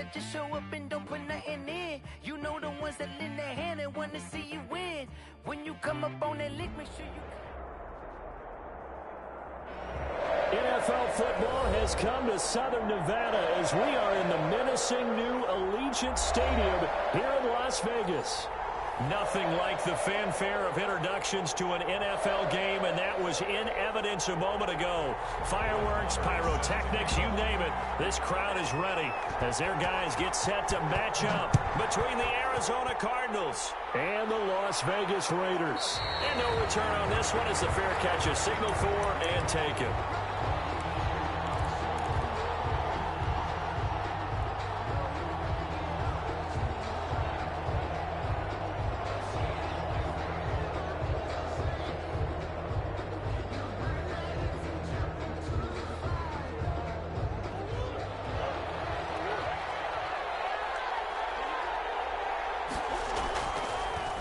that just show up and don't put nothing in. You know the ones that lend their hand and want to see you win. When you come up on that lick, make sure you... NFL football has come to Southern Nevada as we are in the menacing new Allegiant Stadium here in Las Vegas. Nothing like the fanfare of introductions to an NFL game, and that was in evidence a moment ago. Fireworks, pyrotechnics, you name it. This crowd is ready as their guys get set to match up between the Arizona Cardinals and the Las Vegas Raiders. And no return on this one as the fair catch is signaled for and taken.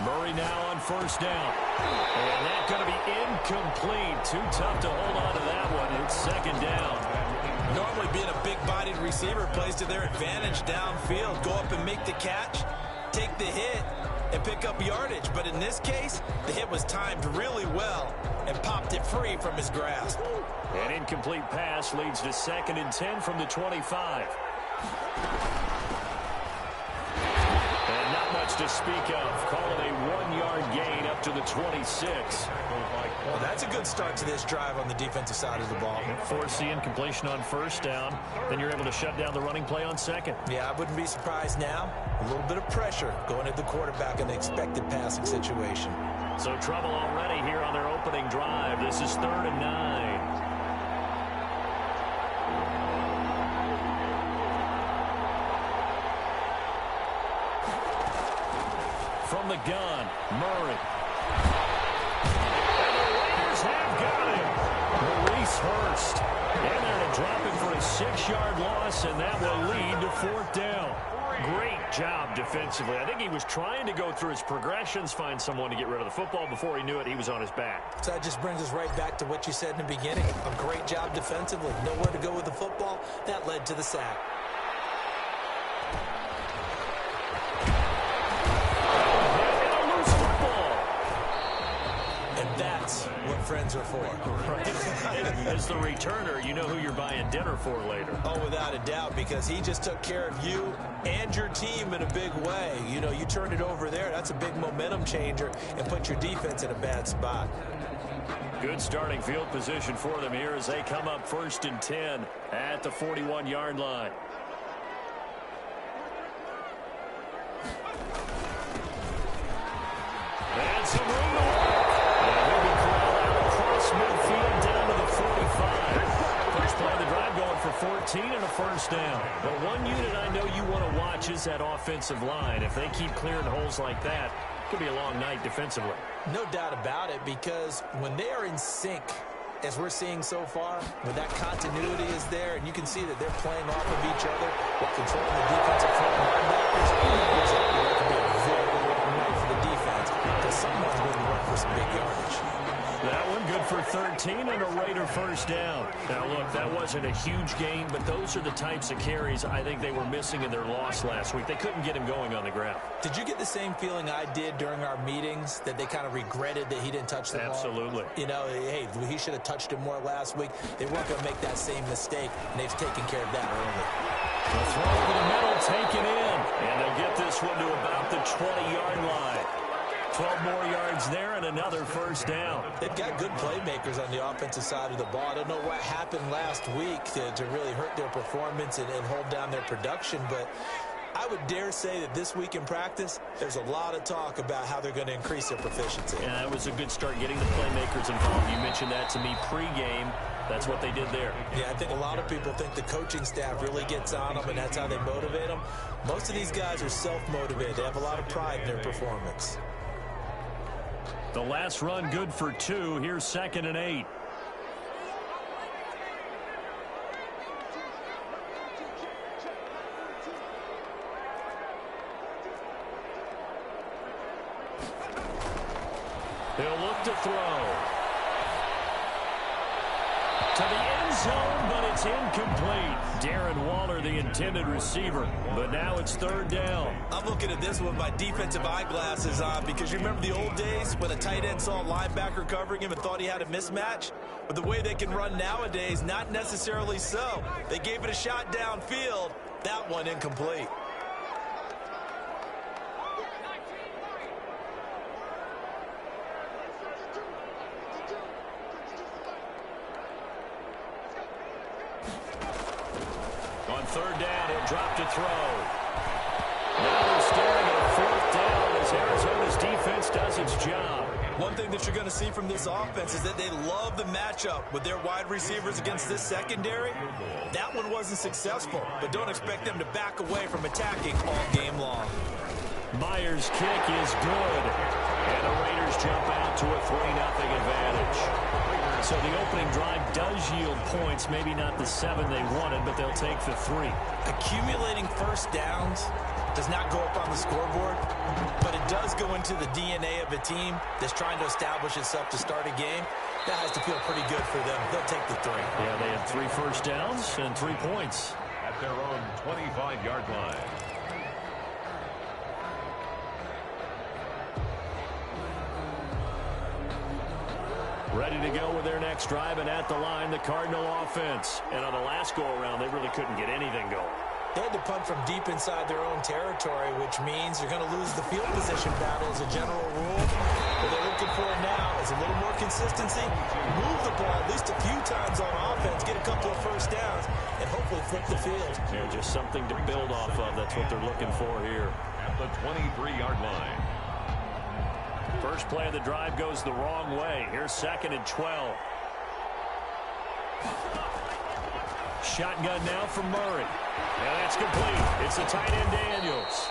Murray now on first down. And that's going to be incomplete. Too tough to hold on to that one. It's second down. Normally being a big-bodied receiver plays to their advantage downfield. Go up and make the catch, take the hit, and pick up yardage. But in this case, the hit was timed really well and popped it free from his grasp. An incomplete pass leads to 2nd and 10 from the 25. To speak of, call it a 1-yard gain up to the 26. Well, that's a good start to this drive on the defensive side of the ball. Force the incompletion on first down, then you're able to shut down the running play on second. Yeah, I wouldn't be surprised now. A little bit of pressure going at the quarterback in the expected passing situation. So trouble already here on their opening drive. This is 3rd and 9. From the gun, Murray. And the Raiders have got him. Maurice Hurst. And they're to drop him for a 6-yard loss, and that will lead to 4th down. Great job defensively. I think he was trying to go through his progressions, find someone to get rid of the football. Before he knew it, he was on his back. So that just brings us right back to what you said in the beginning. A great job defensively. Nowhere to go with the football. That led to the sack. That's what friends are for. Right. As the returner, you know who you're buying dinner for later. Oh, without a doubt, because he just took care of you and your team in a big way. You know, you turned it over there. That's a big momentum changer and put your defense in a bad spot. Good starting field position for them here as they come up 1st and 10 at the 41-yard line. And some room to work. Midfield down to the 45. First play of the drive going for 14 and a first down. But one unit I know you want to watch is that offensive line. If they keep clearing holes like that, it could be a long night defensively. No doubt about it, because when they are in sync, as we're seeing so far, when that continuity is there, and you can see that they're playing off of each other while controlling the defensive front linebackers, it can be a very long night for the defense because someone's going to work for some big yardage. That one good for 13 and a Raider first down. Now, look, that wasn't a huge gain, but those are the types of carries I think they were missing in their loss last week. They couldn't get him going on the ground. Did you get the same feeling I did during our meetings, that they kind of regretted that he didn't touch the ball? Absolutely. You know, hey, he should have touched it more last week. They weren't going to make that same mistake, and they've taken care of that early. The throw over the middle, taken in, and they'll get this one to about the 20-yard line. 12 more yards there and another first down. They've got good playmakers on the offensive side of the ball. I don't know what happened last week to really hurt their performance and hold down their production, but I would dare say that this week in practice, there's a lot of talk about how they're going to increase their proficiency. Yeah, that was a good start getting the playmakers involved. You mentioned that to me pregame. That's what they did there. Yeah, I think a lot of people think the coaching staff really gets on them, and that's how they motivate them. Most of these guys are self-motivated. They have a lot of pride in their performance. The last run good for 2. Here's 2nd and 8. He'll look to throw. To the end zone, but it's incomplete. Darren Waller, the intended receiver, but now it's third down. I'm looking at this with my defensive eyeglasses on because you remember the old days when a tight end saw a linebacker covering him and thought he had a mismatch? But the way they can run nowadays, not necessarily so. They gave it a shot downfield. That one incomplete. On third down, he'll drop to throw. Now they're staring at a fourth down as Arizona's defense does its job. One thing that you're going to see from this offense is that they love the matchup with their wide receivers against this secondary. That one wasn't successful, but don't expect them to back away from attacking all game long. Myers' kick is good, and the Raiders jump out to a 3-0 advantage. So the opening drive does yield points, maybe not the 7 they wanted, but they'll take the 3. Accumulating first downs does not go up on the scoreboard, but it does go into the DNA of a team that's trying to establish itself to start a game. That has to feel pretty good for them. They'll take the 3. Yeah, they had 3 first downs and 3 points. At their own 25-yard line. Ready to go with their next drive, and at the line, the Cardinal offense. And on the last go-around, they really couldn't get anything going. They had to punt from deep inside their own territory, which means you're going to lose the field position battle as a general rule. What they're looking for now is a little more consistency, move the ball at least a few times on offense, get a couple of first downs, and hopefully flip the field. Yeah, just something to build off of. That's what they're looking for here. At the 23-yard line. First play of the drive goes the wrong way. Here's 2nd and 12. Shotgun now from Murray. And that's complete. It's the tight end Daniels.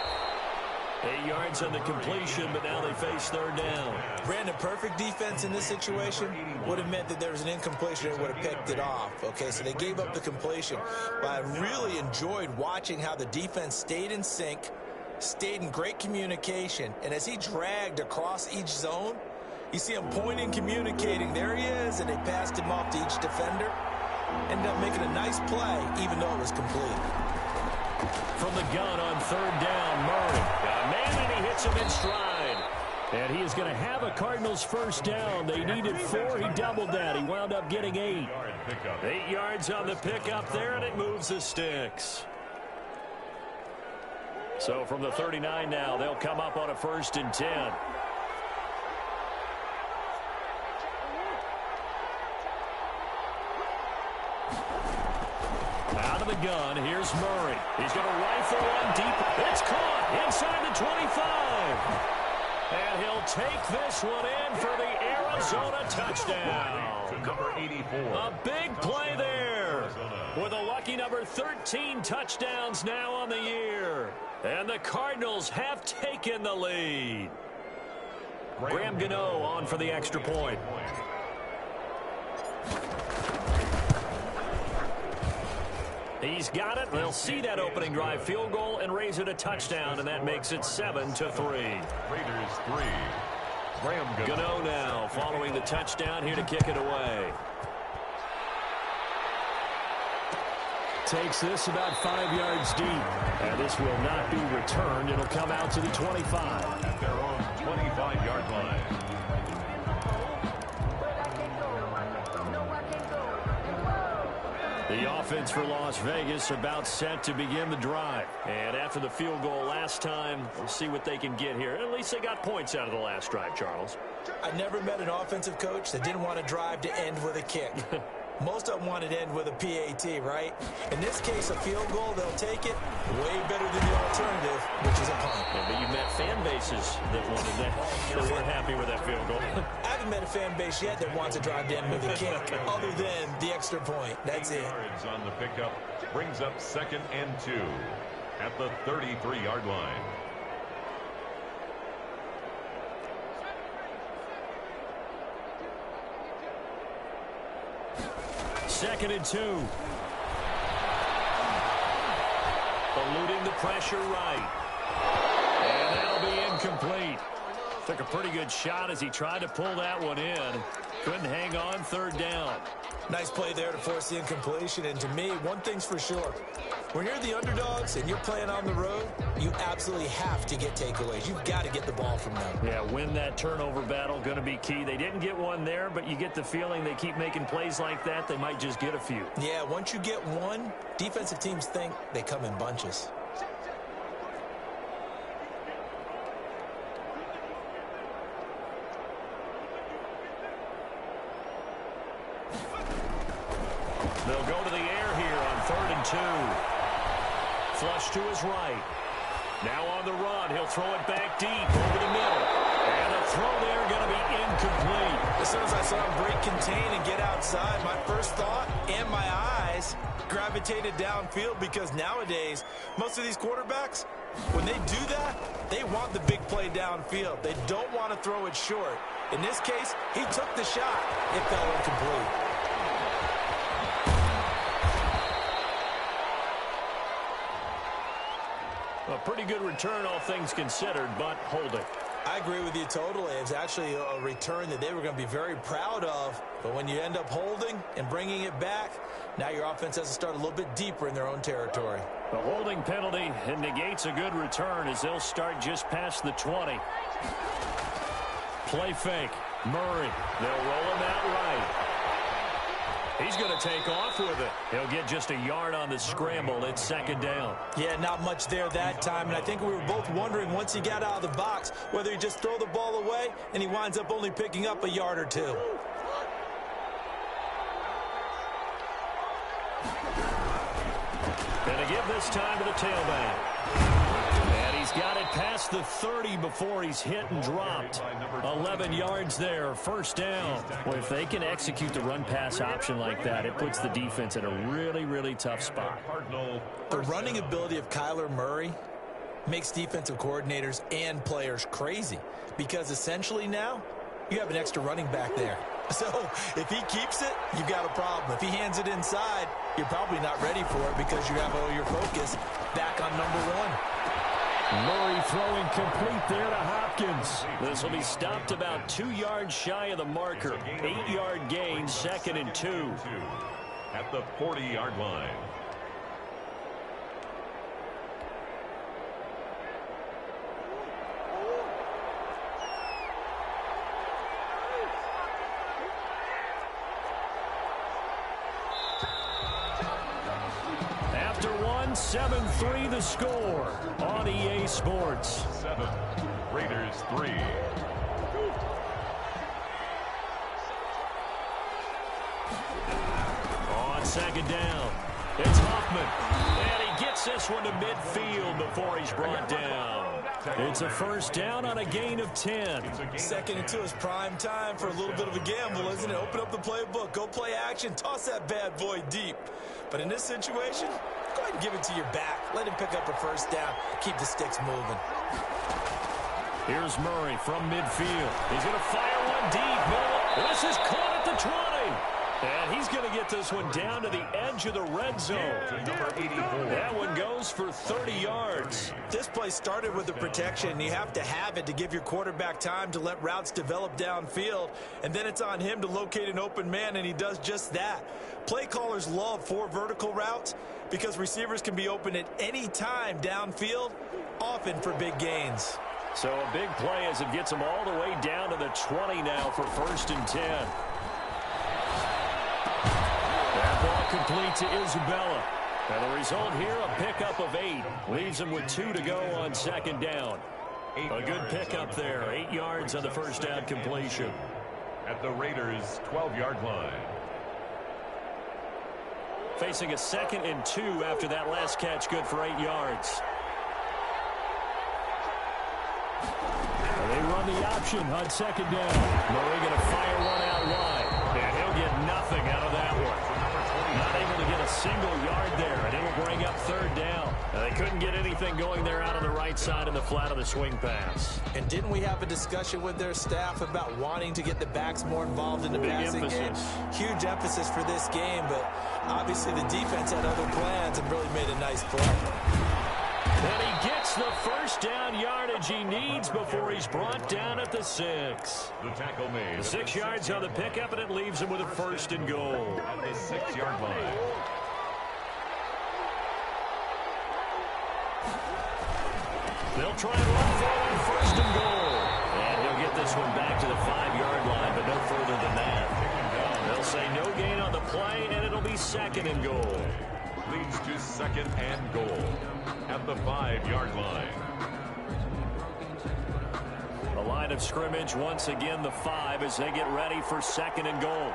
8 yards on the completion, but now they face third down. Brandon, perfect defense in this situation would have meant that there was an incompletion and would have picked it off. Okay, so they gave up the completion. But I really enjoyed watching how the defense stayed in sync, stayed in great communication, and as he dragged across each zone, you see him pointing, communicating. There he is, and they passed him off to each defender. Ended up making a nice play, even though it was complete. From the gun on third down, Murray. Got a man, and he hits him in stride. And he is going to have a Cardinals first down. They needed 4. He doubled that. He wound up getting 8. 8 yards on the pickup there, and it moves the sticks. So from the 39 now, they'll come up on a 1st and 10. Out of the gun, here's Murray. He's going to rifle one deep. It's caught inside the 25. And he'll take this one in for the Arizona touchdown. To number 84. A big play there. With a lucky number 13 touchdowns now on the year. And the Cardinals have taken the lead. Graham Gano on for the extra point. He's got it. They'll see that opening drive field goal and raise it a touchdown, and that makes it 7-3. Raiders 3. Graham Gano now following the touchdown here to kick it away. Takes this about 5 yards deep. And this will not be returned. It'll come out to the 25. At their own 25-yard line. The offense for Las Vegas about set to begin the drive. And after the field goal last time, we'll see what they can get here. At least they got points out of the last drive, Charles. I never met an offensive coach that didn't want to drive to end with a kick. Most of them wanted to end with a PAT, right? In this case, a field goal, they'll take it way better than the alternative, which is a punt. Yeah, but you met fan bases that wanted that. They weren't happy with that field goal. I haven't met a fan base yet that wants to drive to end with a kick, other than the extra point. That's it. Yards on the pickup brings up 2nd and 2 at the 33-yard line. Second and 2. Eluding the pressure right. And that'll be incomplete. Took a pretty good shot as he tried to pull that one in. Couldn't hang on third down. Nice play there to force the incompletion. And to me, one thing's for sure. When you're the underdogs and you're playing on the road, you absolutely have to get takeaways. You've got to get the ball from them. Yeah, win that turnover battle, going to be key. They didn't get one there, but you get the feeling they keep making plays like that, they might just get a few. Yeah, once you get one, defensive teams think they come in bunches. They'll go to the air here on 3rd and 2. Flush to his right. Now on the run. He'll throw it back deep over the middle. And the throw there going to be incomplete. As soon as I saw him break contain and get outside, my first thought and my eyes gravitated downfield, because nowadays, most of these quarterbacks, when they do that, they want the big play downfield. They don't want to throw it short. In this case, he took the shot. It fell incomplete. A pretty good return, all things considered, but holding. I agree with you totally. It's actually a return that they were going to be very proud of. But when you end up holding and bringing it back, now your offense has to start a little bit deeper in their own territory. The holding penalty negates a good return as they'll start just past the 20. Play fake. Murray. They'll roll him out right. He's going to take off with it. He'll get just a yard on the scramble. It's 2nd down. Yeah, not much there that time. And I think we were both wondering once he got out of the box whether he just throw the ball away and he winds up only picking up a yard or two. And to give this time to the tailback. And he's got it past the 30 before he's hit and dropped. 11 yards there, 1st down. Well, if they can execute the run-pass option like that, it puts the defense in a really, really tough spot. The running ability of Kyler Murray makes defensive coordinators and players crazy, because essentially now you have an extra running back there. So if he keeps it, you've got a problem. If he hands it inside, you're probably not ready for it because you have all your focus back on number 1. Murray throwing complete there to Hopkins. This will be stopped about 2 yards shy of the marker. 8-yard gain, 2nd and 2. At the 40-yard line. After 7-3 the score on EA Sports. 7, Raiders 3. On 2nd down, it's Hoffman. And he gets this one to midfield before he's brought down. It's a 1st down on a gain of 10. 2nd and 2 is prime time for a little bit of a gamble, isn't it? Open up the playbook, go play action, toss that bad boy deep. But in this situation, go ahead and give it to your back. Let him pick up a 1st down. Keep the sticks moving. Here's Murray from midfield. He's going to fire one deep. No, this is caught at the 20. And he's going to get this one down to the edge of the red zone. That one goes for 30 yards. This play started with the protection. You have to have it to give your quarterback time to let routes develop downfield. And then it's on him to locate an open man, and he does just that. Play callers love 4 vertical routes because receivers can be open at any time downfield, often for big gains. So a big play as it gets them all the way down to the 20 now for 1st and 10. That ball complete to Isabella. And the result here, a pickup of 8. Leaves him with 2 to go on 2nd down. A good pickup there. 8 yards on the 1st down completion. At the Raiders' 12-yard line. Facing a 2nd and 2 after that last catch, good for 8 yards. And they run the option on 2nd down. Murray going to fire one out wide. And he'll get nothing out of that one. Not able to get a single yard there, and it'll bring up 3rd down. And they couldn't get anything going there out on the right side in the flat of the swing pass. And didn't we have a discussion with their staff about wanting to get the backs more involved in the passing game? Huge emphasis for this game, but obviously the defense had other plans and really made a nice play. And he gets the first down yardage he needs before he's brought down at the 6. The tackle made. The 6 yards on the pickup, and it leaves him with a 1st and goal. At the 6-yard line. They'll try and run for it on 1st and goal. And he'll get this one back to the 5-yard line, but no further than that. They'll say no gain on the play, and it'll be 2nd and goal. Leads to 2nd and goal at the 5-yard line. The line of scrimmage once again the 5 as they get ready for 2nd and goal.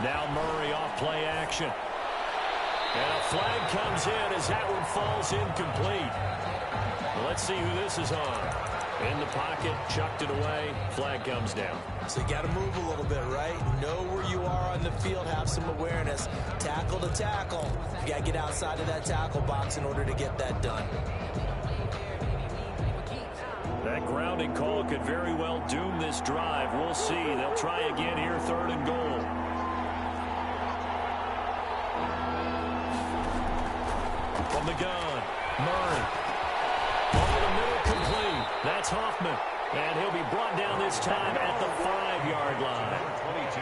Now Murray off play action. And a flag comes in as that one falls incomplete. Well, let's see who this is on. In the pocket, chucked it away, flag comes down. So you got to move a little bit, right? Know where you are on the field, have some awareness. Tackle to tackle. You got to get outside of that tackle box in order to get that done. That grounding call could very well doom this drive. We'll see. They'll try again here, 3rd and goal. From the gun, Murray. Over the middle, complete. That's Hoffman. And he'll be brought down this time at the 5-yard line.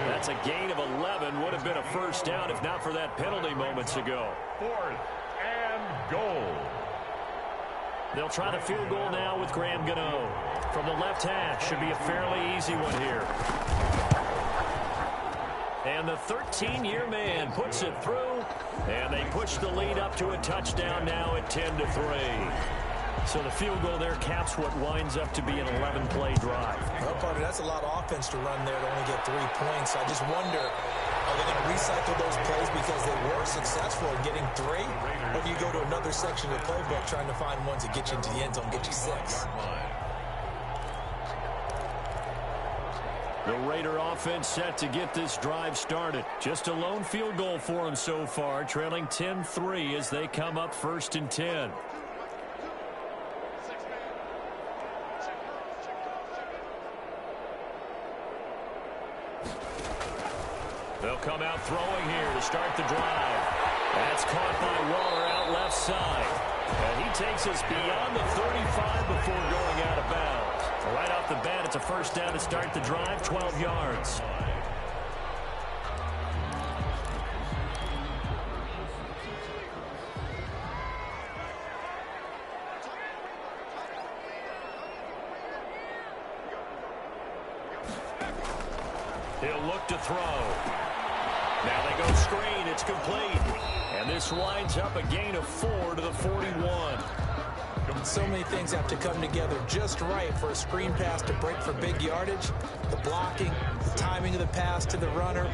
That's a gain of 11. Would have been a 1st down if not for that penalty moments ago. 4th and goal. They'll try the field goal now with Graham Gano. From the left hash, should be a fairly easy one here. And the 13-year man puts it through, and they push the lead up to a touchdown now at 10-3. So the field goal there caps what winds up to be an 11-play drive. Well, partner, that's a lot of offense to run there to only get 3 points. I just wonder, are they going to recycle those plays because they were successful in getting 3? Or do you go to another section of the playbook trying to find ones that get you into the end zone, get you 6? The Raider offense set to get this drive started. Just a lone field goal for them so far, trailing 10-3 as they come up 1st and 10. They'll come out throwing here to start the drive. That's caught by Waller out left side. And he takes us beyond the 35 before going out of bounds. Right off the bat, it's a 1st down to start the drive, 12 yards. He'll look to throw. Now they go screen. It's complete. And this winds up a gain of 4 to the 41. So many things have to come together just right for a screen pass to break for big yardage. The blocking, the timing of the pass to the runner,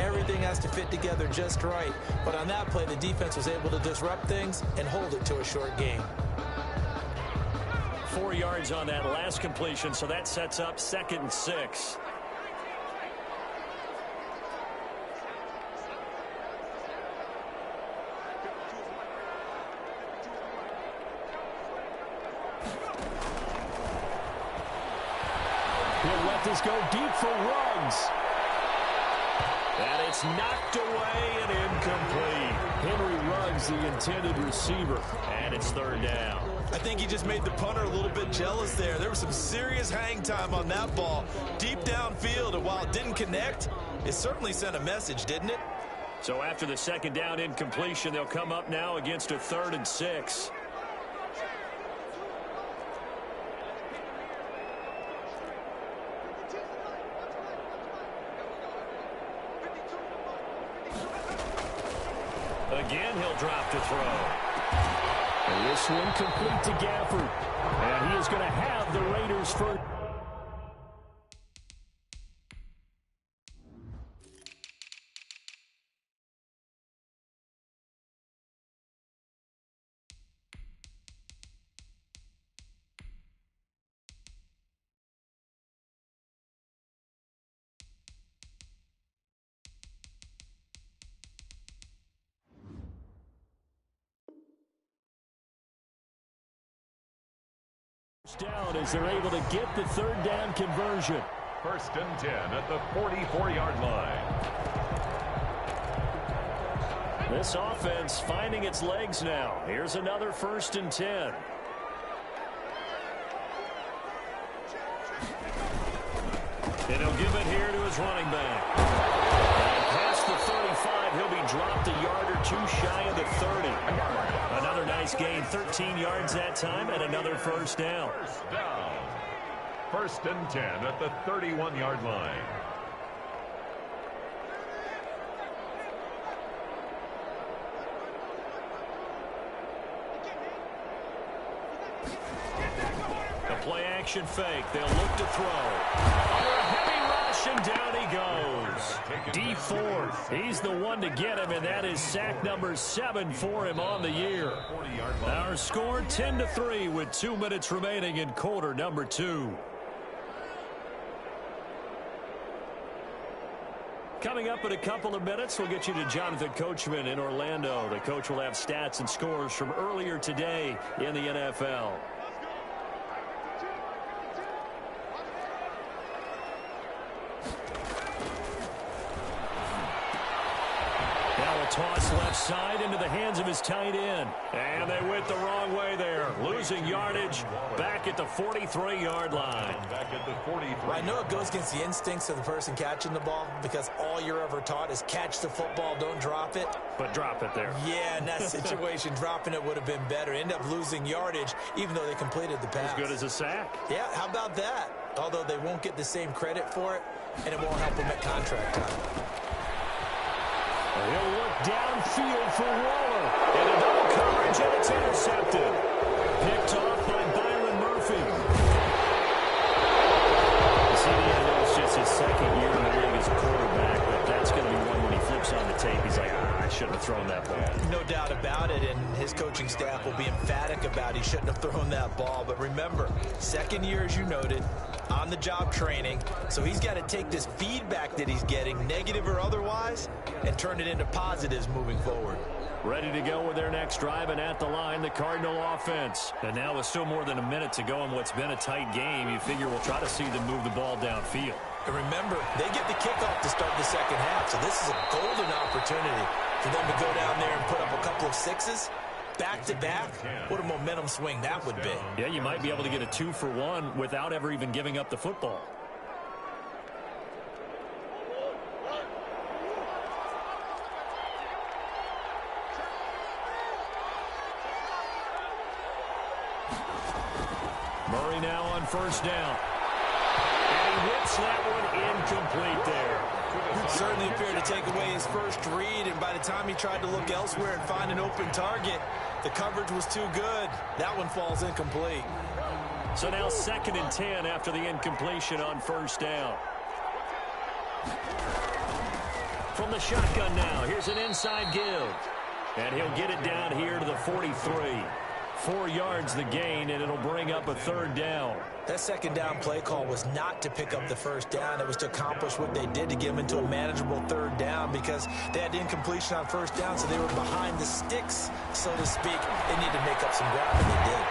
everything has to fit together just right. But on that play, the defense was able to disrupt things and hold it to a short gain. 4 yards on that last completion, so that sets up 2nd and 6. He'll let this go deep for Ruggs. And it's knocked away and incomplete. Henry Ruggs, the intended receiver. And it's 3rd down. I think he just made the punter a little bit jealous there. There was some serious hang time on that ball. Deep downfield, and while it didn't connect, it certainly sent a message, didn't it? So after the 2nd down incompletion, they'll come up now against a 3rd and 6. Again, he'll drop to throw. And this one complete to Gafford. And he is going to have the Raiders first. Down as they're able to get the 3rd down conversion. 1st and 10 at the 44-yard line. This offense finding its legs now. Here's another 1st and 10. And he'll give it here to his running back. And past the 35, he'll be dropped a yard or two shy of the 30. Another nice gain, 13 yards that time, and another 1st down. 1st and 10 at the 31-yard line. A play-action fake. They'll look to throw. Under a heavy rush, and down he goes. D Ford, he's the one to get him, and that is sack number 7 for him on the year. Our score 10-3 with 2 minutes remaining in quarter number 2. Coming up in a couple of minutes, we'll get you to Jonathan Coachman in Orlando. The coach will have stats and scores from earlier today in the NFL. Now a toss left side into the hands of his tight end. And they went the wrong way there. Losing yardage back at the 43-yard line. Back at the 43. I know it goes against the instincts of the person catching the ball because all you're ever taught is catch the football, don't drop it. But drop it there. Yeah, in that situation, dropping it would have been better. End up losing yardage even though they completed the pass. As good as a sack. Yeah, how about that? Although they won't get the same credit for it, and it won't help them at contract time. He'll look downfield for Waller. And a double coverage, and it's intercepted. Picked off by Byron Murphy. I know it's just his 2nd year in the league as a quarterback, but that's going to be one when he flips on the tape. He's like, I shouldn't have thrown that ball. No doubt about it, and his coaching staff will be emphatic about he shouldn't have thrown that ball. But remember, 2nd year, as you noted, on-the-job training. So he's got to take this feedback that he's getting, negative or otherwise, and turn it into positives moving forward. Ready to go with their next drive, and at the line, the Cardinal offense. And now with still more than a minute to go in what's been a tight game, you figure we'll try to see them move the ball downfield. And remember, they get the kickoff to start the 2nd half, so this is a golden opportunity for them to go down there and put up a couple of 6s. Back-to-back, what a momentum swing that would be. Yeah, you might be able to get a 2-for-1 without ever even giving up the football. Murray now on 1st down. And he whips that one incomplete there. Certainly appeared to take away his first read, and by the time he tried to look elsewhere and find an open target, the coverage was too good. That one falls incomplete. So now 2nd and 10 after the incompletion on 1st down. From the shotgun now, here's an inside give. And he'll get it down here to the 43. 4 yards the gain, and it'll bring up a 3rd down. That 2nd down play call was not to pick up the 1st down. It was to accomplish what they did to get them into a manageable 3rd down because they had incompletion on 1st down, so they were behind the sticks, so to speak. They need to make up some ground, and they did.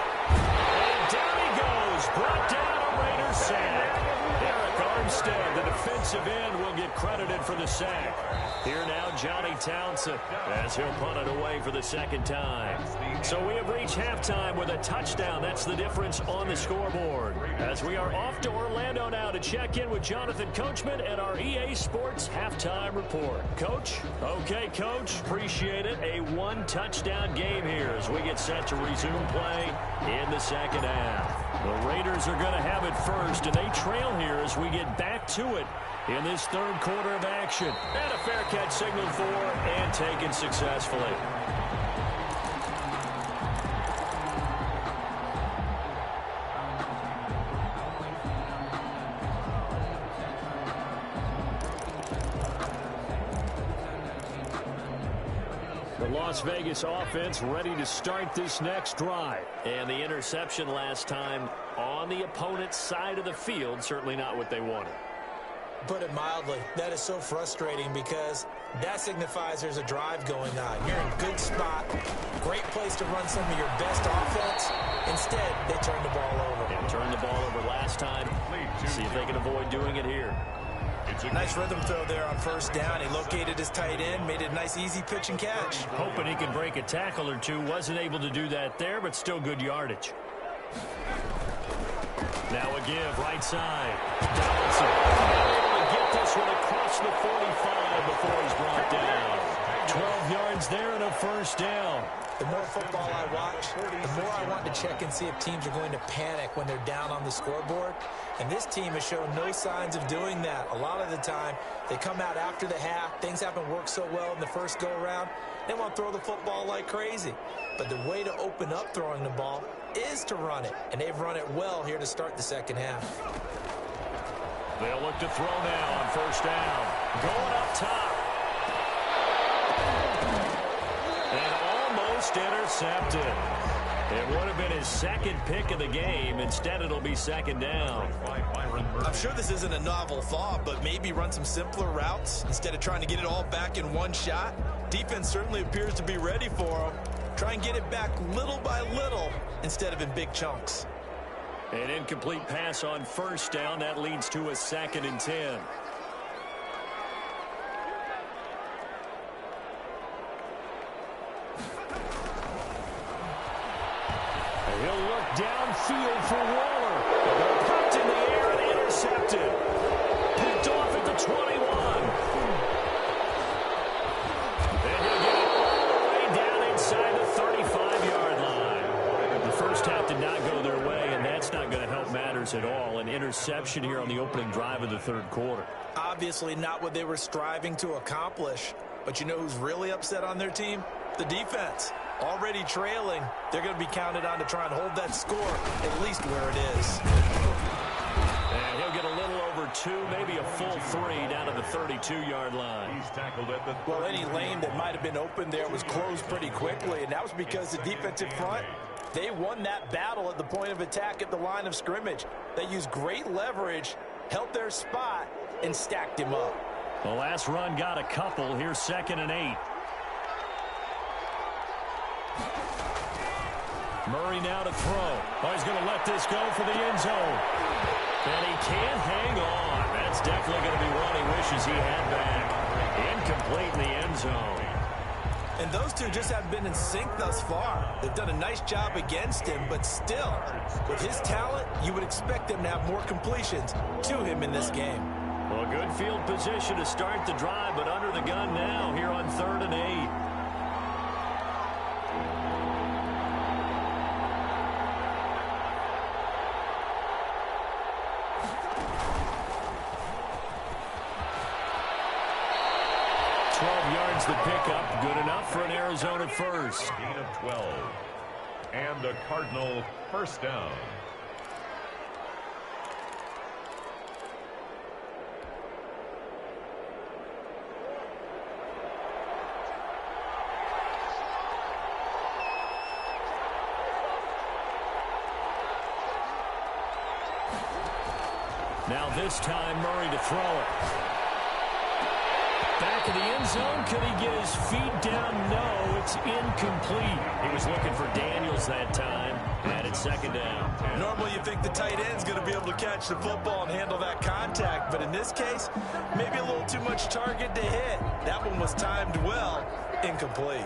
And down he goes. Brought down a Raider sack. Eric Armstead, the defensive end, will get credited for the sack. Here now, Johnny Townsend, as he'll punt it away for the 2nd time. So we have reached halftime with a touchdown. That's the difference on the scoreboard. As we are off to Orlando now to check in with Jonathan Coachman and our EA Sports halftime report. Coach? Okay, Coach. Appreciate it. A 1-touchdown game here as we get set to resume play in the 2nd half. The Raiders are going to have it first, and they trail here as we get back to it in this 3rd quarter of action. And a fair catch signaled for and taken successfully. The Las Vegas offense ready to start this next drive. And the interception last time on the opponent's side of the field, certainly not what they wanted. Put it mildly, that is so frustrating because that signifies there's a drive going on. You're in a good spot, great place to run some of your best offense. Instead, they turn the ball over. They turned the ball over last time. See if they can avoid doing it here. Nice rhythm throw there on first down. He located his tight end, made it a nice easy pitch and catch. Hoping he can break a tackle or two. Wasn't able to do that there, but still good yardage. Now a give, right side. Donaldson able to get this one across the 45 before he's brought down. 12 yards there and a first down. The more football I watch, the more I want to check and see if teams are going to panic when they're down on the scoreboard. And this team has shown no signs of doing that. A lot of the time, they come out after the half. Things haven't worked so well in the first go-around. They want to throw the football like crazy. But the way to open up throwing the ball is to run it. And they've run it well here to start the second half. They'll look to throw now on first down. Going up top. And almost intercepted. It would have been his second pick of the game. Instead, it'll be second down. I'm sure this isn't a novel thought, but maybe run some simpler routes instead of trying to get it all back in one shot. Defense certainly appears to be ready for him. Try and get it back little by little instead of in big chunks. An incomplete pass on first down. That leads to a 2nd and 10. He'll look downfield for Waller. Popped in the air and intercepted. Picked off at the 21. And he'll get it all the way down inside the 35-yard line. The first half did not go their way, and that's not going to help matters at all. An interception here on the opening drive of the third quarter. Obviously not what they were striving to accomplish. But you know who's really upset on their team? The defense. Already trailing, they're going to be counted on to try and hold that score at least where it is. And he'll get a little over 2, maybe a full 3 down to the 32-yard line. He's tackled at the Well, any lane that might have been open there was closed pretty quickly, and that was because the defensive front, they won that battle at the point of attack at the line of scrimmage. They used great leverage, held their spot, and stacked him up. The last run got a couple. Here's 2nd and 8. Murray now to throw. Oh, he's going to let this go for the end zone. And he can't hang on. That's definitely going to be one he wishes he had back. Incomplete in the end zone. And those two just haven't been in sync thus far. They've done a nice job against him, but still, with his talent, you would expect them to have more completions to him in this game. Well, good field position to start the drive, but under the gun now here on 3rd and 8. The pickup, good enough for an Arizona first. gain of 12. And a Cardinal first down. Now this time Murray to throw it. Back of the end zone. Can he get his feet down? No, it's incomplete. He was looking for Daniels that time, and it's 2nd down. Normally you think the tight end's going to be able to catch the football and handle that contact, but in this case, maybe a little too much target to hit. That one was timed well. Incomplete.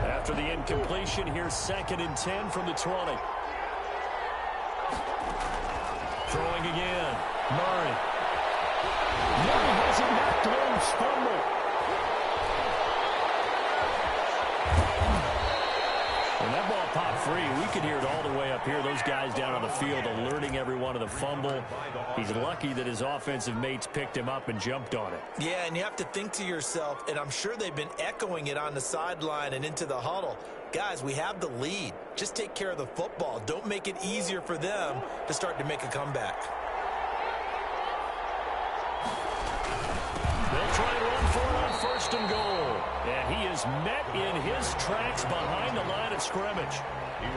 After the incompletion, here's 2nd and 10 from the 20. Throwing again. Murray. Murray has it knocked loose. Fumble. And that ball popped free. We could hear it all the way up here. Those guys down on the field alerting everyone of the fumble. He's lucky that his offensive mates picked him up and jumped on it. Yeah, and you have to think to yourself, and I'm sure they've been echoing it on the sideline and into the huddle. Guys, we have the lead. Just take care of the football. Don't make it easier for them to start to make a comeback. They'll try and run for it on 1st and goal. And he is met in his tracks behind the line of scrimmage.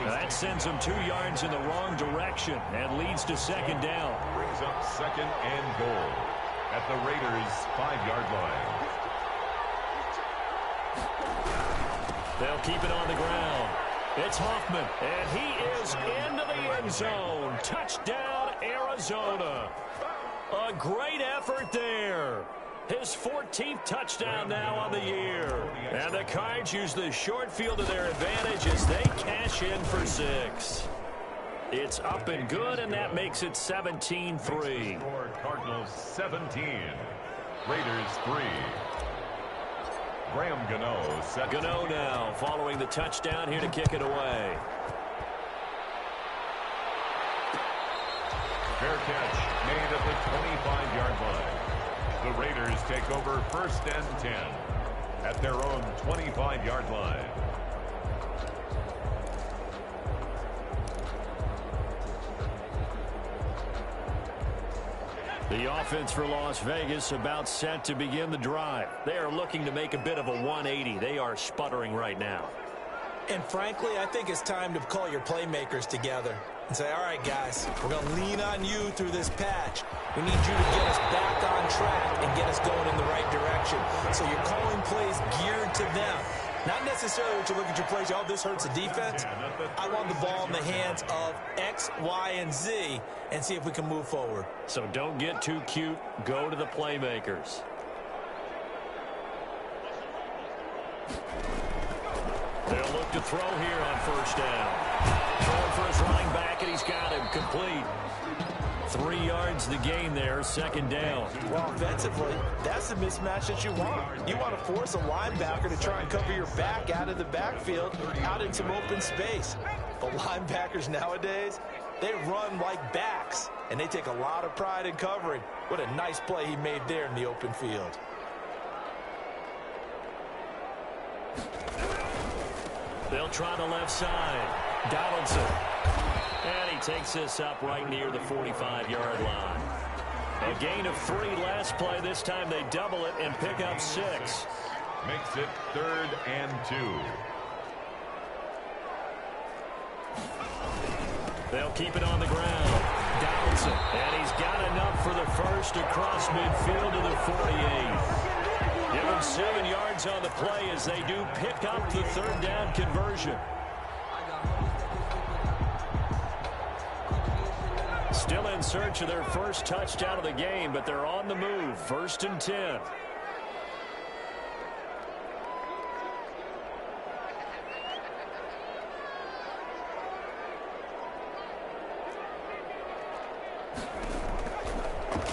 That sends him 2 yards in the wrong direction and leads to 2nd down. Brings up 2nd and goal at the Raiders' 5-yard line. They'll keep it on the ground. It's Hoffman, and he is into the end zone. Touchdown, Arizona. A great effort there. His 14th touchdown now on the year. And the Cards use the short field to their advantage as they cash in for 6. It's up and good, and that makes it 17-3. Cardinals 17. Raiders 3. Graham Gano set. Gano now following the touchdown here to kick it away. Fair catch made at the 25-yard line. The Raiders take over 1st and 10 at their own 25-yard line. The offense for Las Vegas about set to begin the drive. They are looking to make a bit of a 180. They are sputtering right now. And frankly, I think it's time to call your playmakers together and say, all right, guys, we're going to lean on you through this patch. We need you to get us back on track and get us going in the right direction. So you're calling plays geared to them. Not necessarily what you look at your plays, oh, this hurts the defense. I want the ball in the hands of X, Y, and Z and see if we can move forward. So don't get too cute. Go to the playmakers. They'll look to throw here on 1st down. Throwing for his running back, and he's got him complete. 3 yards the gain there, 2nd down. Well, offensively, that's the mismatch that you want. You want to force a linebacker to try and cover your back out of the backfield, out in some open space. But linebackers nowadays, they run like backs, and they take a lot of pride in covering. What a nice play he made there in the open field. They'll try the left side. Donaldson. And he takes this up right near the 45-yard line. A gain of 3 last play. This time they double it and pick up 6. Makes it 3rd and 2. They'll keep it on the ground. Donaldson. And he's got enough for the first across midfield to the 48. Give him 7 yards on the play as they do pick up the 3rd down conversion. Still in search of their first touchdown of the game, but they're on the move. 1st and 10.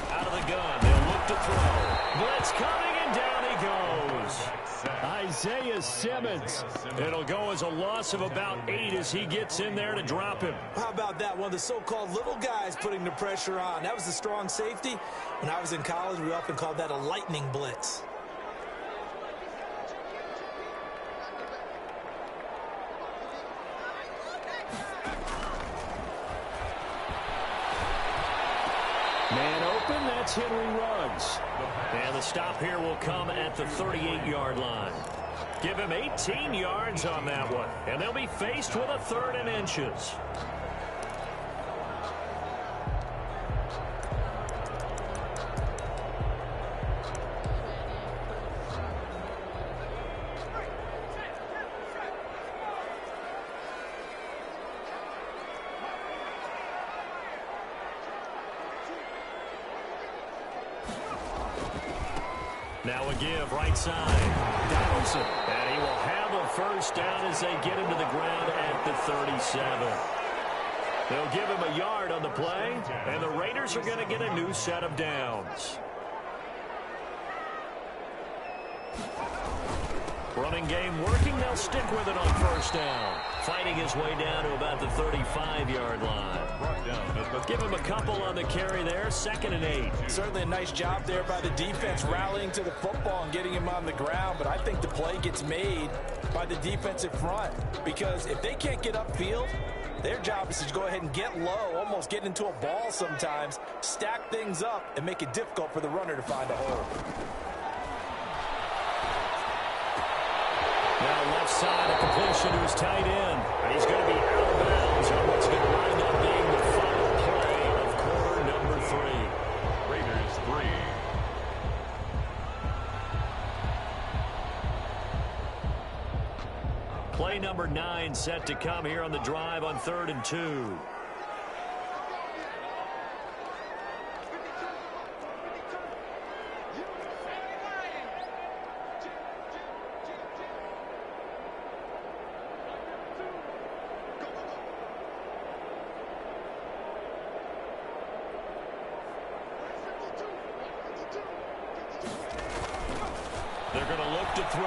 Out of the gun. They'll look to throw. Blitz coming, and down he goes. Isaiah Simmons. It'll go as a loss of about 8 as he gets in there to drop him. How about that? One of the so-called little guys putting the pressure on. That was the strong safety. When I was in college, we often called that a lightning blitz. Man open, that's Henry Ruggs. And the stop here will come at the 38-yard line. Give him 18 yards on that one. And they'll be faced with a 3rd and inches. Now a give right side. Donaldson. And he will have a 1st down as they get into the ground at the 37. They'll give him a yard on the play, and the Raiders are going to get a new set of downs. Running game working. They'll stick with it on 1st down. Fighting his way down to about the 35-yard line. Give him a couple on the carry there. 2nd and 8. Certainly a nice job there by the defense rallying to the football and getting him on the ground. But I think the play gets made by the defensive front. Because if they can't get upfield, their job is to go ahead and get low, almost get into a ball sometimes, stack things up, and make it difficult for the runner to find a hole. Now left side, a completion to his tight end. He's going to be out of bounds on what's going to wind up being the final play of quarter number 3. Raiders 3. Play number 9 set to come here on the drive on 3rd and 2. left to throw.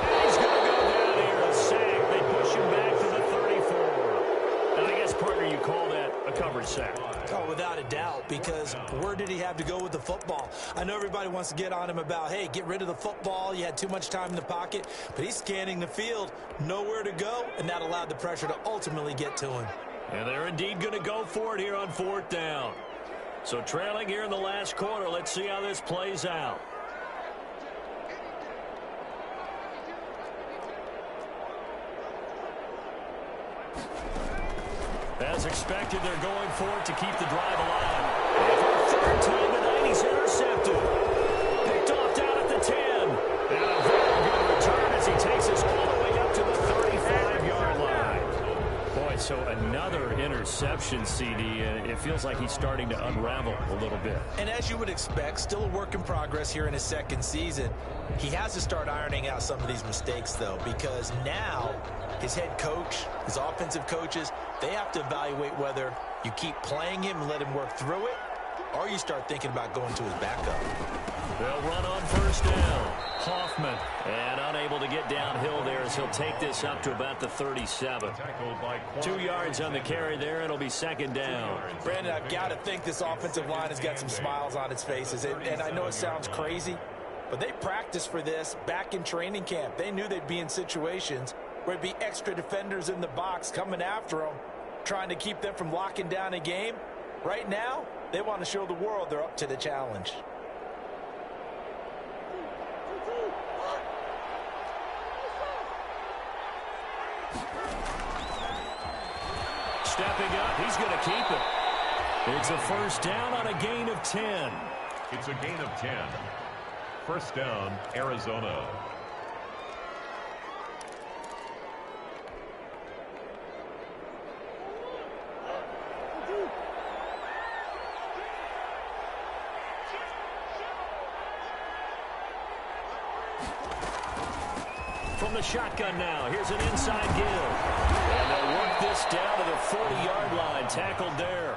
And he's going to go down here, a sack. They push him back to the 34. And I guess, partner, you call that a coverage sack. Oh, without a doubt, because where did he have to go with the football? I know everybody wants to get on him about, hey, get rid of the football. You had too much time in the pocket. But he's scanning the field, nowhere to go, and that allowed the pressure to ultimately get to him. And they're indeed going to go for it here on 4th down. So trailing here in the last quarter. Let's see how this plays out. As expected, they're going for it to keep the drive alive. And for the 3rd time tonight, he's intercepted. Picked off down at the 10. And a very good return as he takes us all the way up to the 35-yard line. Boy, so another interception, CD. It feels like he's starting to unravel a little bit. And as you would expect, still a work in progress here in his 2nd season. He has to start ironing out some of these mistakes, though, because now his head coach, his offensive coaches, they have to evaluate whether you keep playing him and let him work through it, or you start thinking about going to his backup. They'll run on 1st down. Hoffman, and unable to get downhill there as he'll take this up to about the 37. 2 yards on the carry there. It'll be 2nd down. Brandon, I've got to think this offensive line has got some smiles on its faces. And I know it sounds crazy, but they practiced for this back in training camp. They knew they'd be in situations where it'd be extra defenders in the box coming after them, trying to keep them from locking down a game. Right now, they want to show the world they're up to the challenge. Stepping up, he's going to keep it. It's a 1st down on a gain of 10. It's a gain of 10. 1st down, Arizona. From the shotgun now, here's an inside give. And they'll work this down to the 40-yard line. Tackled there.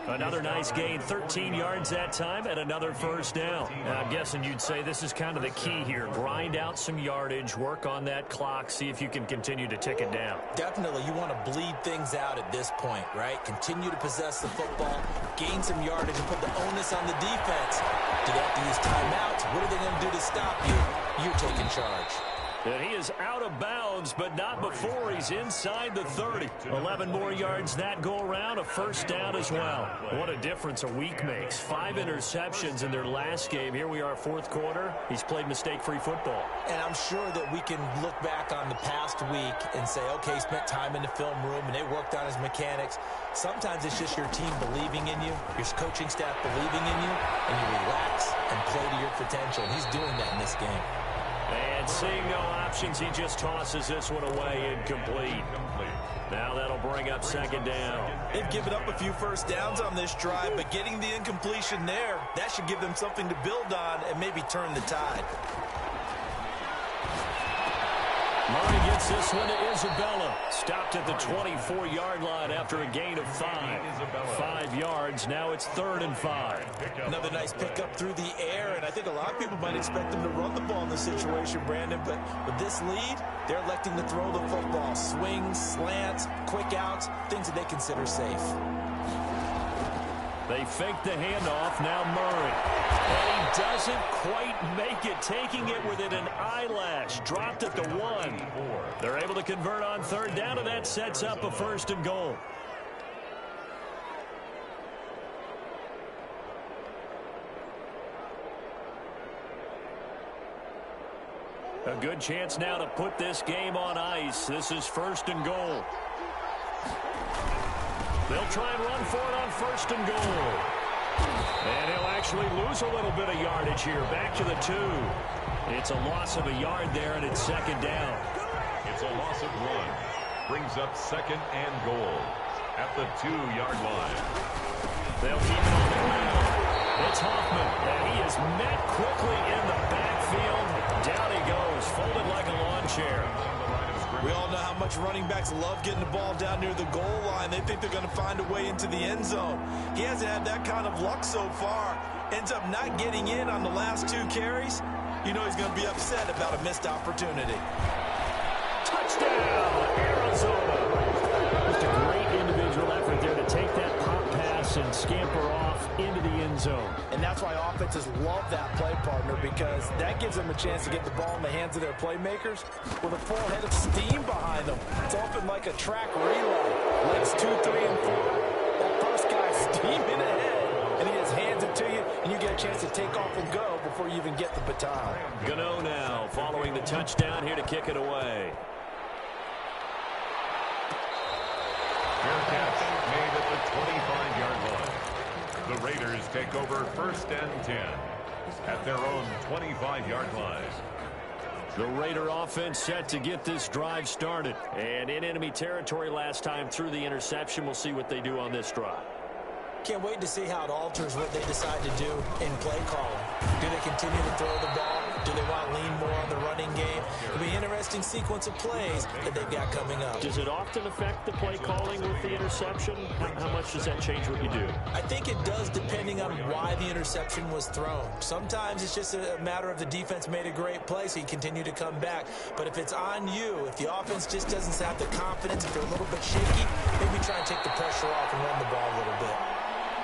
Another nice gain, 13 yards that time, and another 1st down. Now, I'm guessing you'd say this is kind of the key here. Grind out some yardage, work on that clock, see if you can continue to tick it down. Definitely, you want to bleed things out at this point, right? Continue to possess the football, gain some yardage, and put the onus on the defense. Do they have to use timeouts? What are they going to do to stop you? You're taking charge. And he is out of bounds, but not before he's inside the 30. 11 more yards that go around, a 1st down as well. What a difference a week makes. 5 interceptions in their last game. Here we are, 4th quarter. He's played mistake-free football. And I'm sure that we can look back on the past week and say, okay, he spent time in the film room and they worked on his mechanics. Sometimes it's just your team believing in you, your coaching staff believing in you, and you relax and play to your potential. And he's doing that in this game. And seeing no options, he just tosses this one away, incomplete. Now that'll bring up 2nd down. They've given up a few 1st downs on this drive, but getting the incompletion there, that should give them something to build on and maybe turn the tide. Murray gets this one to Isabella. Stopped at the 24-yard line after a gain of 5. 5 yards. Now it's 3rd and 5. Another nice pickup through the air, and I think a lot of people might expect them to run the ball in this situation, Brandon, but with this lead, they're electing to throw the football. Swings, slants, quick outs, things that they consider safe. They fake the handoff. Now Murray. And he doesn't quite make it, taking it within an eyelash. Dropped at the 1. They're able to convert on 3rd down, and that sets up a 1st and goal. A good chance now to put this game on ice. This is 1st and goal. They'll try and run for it on 1st and goal. And he'll actually lose a little bit of yardage here. Back to the 2. It's a loss of a yard there, and it's 2nd down. It's a loss of 1. Brings up 2nd and goal at the 2-yard line. They'll keep it on the ground. It's Hoffman, and he is met quickly in the backfield. Down he goes, folded like a lawn chair. We all know how much running backs love getting the ball down near the goal line. They think they're going to find a way into the end zone. He hasn't had that kind of luck so far. ends up not getting in on the last 2 carries, you know he's going to be upset about a missed opportunity. Touchdown, Arizona. Just a great individual effort there to take that pop pass and scamper off into the end zone. And that's why offenses love that play, partner, because that gives them a chance to get the ball in the hands of their playmakers with a full head of steam behind them. It's often like a track relay. Legs 2, 3, and 4. That first guy's steaming ahead, and he just hands it to you, and you get a chance to take off and go before you even get the baton. Gano now following the touchdown here to kick it away. Fair catch made at the 25-yard line. The Raiders take over 1st and 10 at their own 25-yard line. The Raider offense set to get this drive started. And in enemy territory last time through the interception. We'll see what they do on this drive. Can't wait to see how it alters what they decide to do in play calling. Do they continue to throw the ball? Do they want to lean more on the running game? It'll be an interesting sequence of plays that they've got coming up. Does it often affect the play calling with the interception? How much does that change what you do? I think it does, depending on why the interception was thrown. Sometimes it's just a matter of the defense made a great play, so you continue to come back. But if it's on you, if the offense just doesn't have the confidence, if they're a little bit shaky, maybe try and take the pressure off and run the ball a little bit.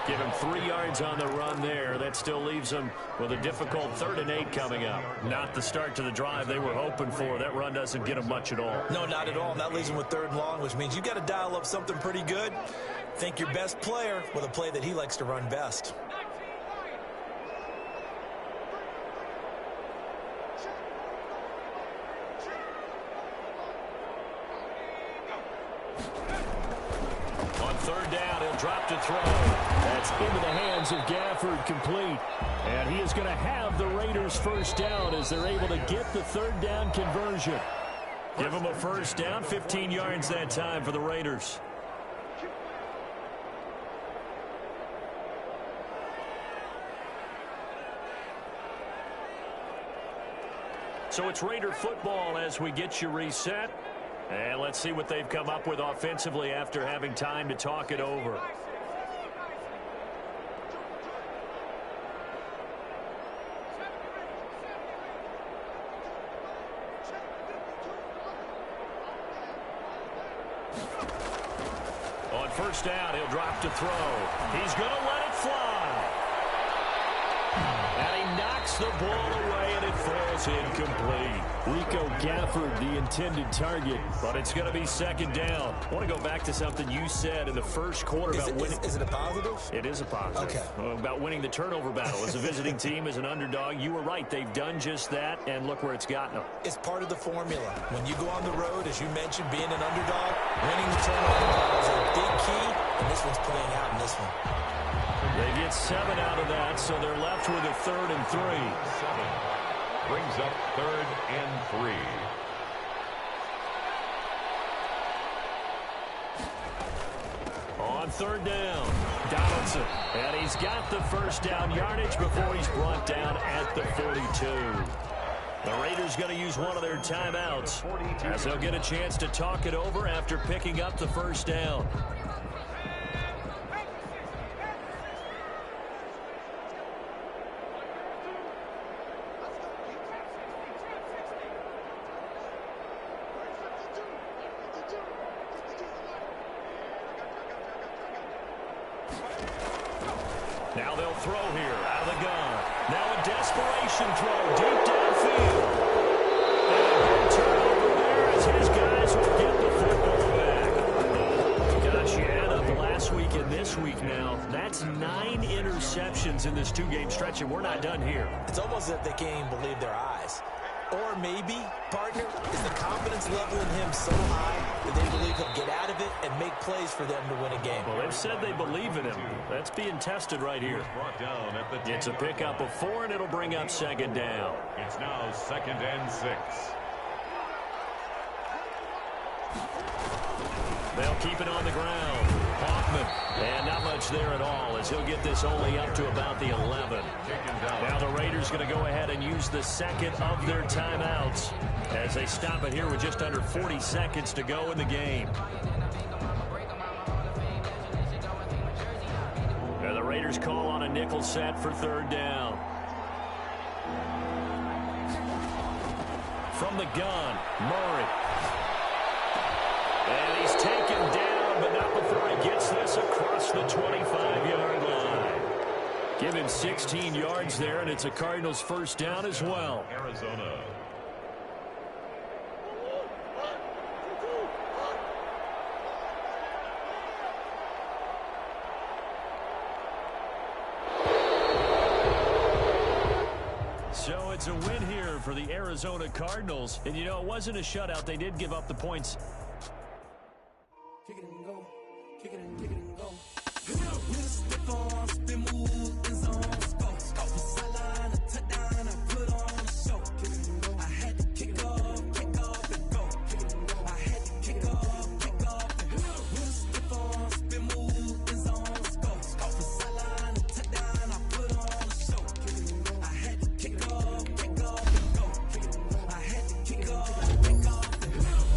Give him 3 yards on the run there. That still leaves him with a difficult 3rd and 8 coming up. Not the start to the drive they were hoping for. That run doesn't get him much at all. No, not at all. And that leaves him with 3rd and long, which means you got to dial up something pretty good. Think your best player with a play that he likes to run best. On 3rd down, he'll drop to throw. That's into the hands of Gafford, complete. And he is going to have the Raiders' 1st down as they're able to get the 3rd down conversion. Give them a 1st down, 15 yards that time for the Raiders. So it's Raider football as we get you reset. And let's see what they've come up with offensively after having time to talk it over. On 1st down, he'll drop to throw. He's going to let it fly. And he knocks the ball away, and it falls incomplete. Rico Gafford, the intended target, but it's going to be 2nd down. I want to go back to something you said in the 1st quarter about winning. Is it a positive? It is a positive. Okay. About winning the turnover battle. As a visiting team, as an underdog, you were right. They've done just that, and look where it's gotten them. It's part of the formula. When you go on the road, as you mentioned, being an underdog, winning the turnover battle is a big key, and this one's playing out in this one. They get 7 out of that, so they're left with a 3rd and 3. 7 brings up 3rd and 3. On 3rd down, Donaldson. And he's got the 1st down yardage before he's brought down at the 42. The Raiders going to use one of their timeouts as they'll get a chance to talk it over after picking up the 1st down. Now they'll throw here out of the gun. Now a desperation throw deep downfield. And a turnover there as his guys will get the football back. Gosh, you add up last week and this week now. That's 9 interceptions in this 2-game stretch, and we're not done here. It's almost as if they can't even believe their eyes. Or maybe, partner, is the confidence level in him so high that they believe he'll get out of it and make plays for them to win a game. Well, they've said they believe in him. That's being tested right here. It's a pickup of 4, and it'll bring up 2nd down. It's now 2nd and 6. They'll keep it on the ground. Hoffman, and not much there at all as he'll get this only up to about the 11. Now the Raiders going to go ahead and use the 2nd of their timeouts as they stop it here with just under 40 seconds to go in the game. Now the Raiders call on a nickel set for third down. From the gun, Murray. And he's taken down, but not before he gets this across the 25-yard line. Give him 16 yards there, and it's a Cardinals first down as well. Arizona. So it's a win here for the Arizona Cardinals. And, you know, it wasn't a shutout. They did give up the points. Kick it and go. Kick it and kick it and go. With a stiff arm, spin move, in zone, go. Go from sideline to touchdown, I put on a show. Kick it and go. I had to kick off and go. Kick it and go. I had to kick off and go. With a stiff arm, spin move, in zone, go. Go from sideline to touchdown, I put on a show. Kick it and go. I had to kick off and go. Kick it and go. I had to kick off and go.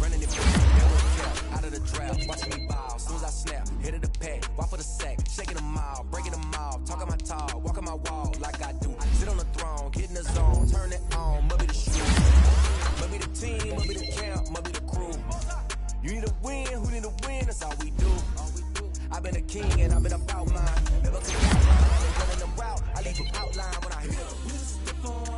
Running it back, out of the draft, watching me ball. Soon as I snap, hit of the pack, walk for the sack, shaking them all, breaking them all, talking my talk, walking my wall like I do. Sit on the throne, get in the zone, turn it on, must be the shoe, must be the team, must be the camp, must be the crew. You need a win, who need a win? That's all we do. I've been a king and I've been about mine. Never could outline, running the route, I leave them outline when I hit.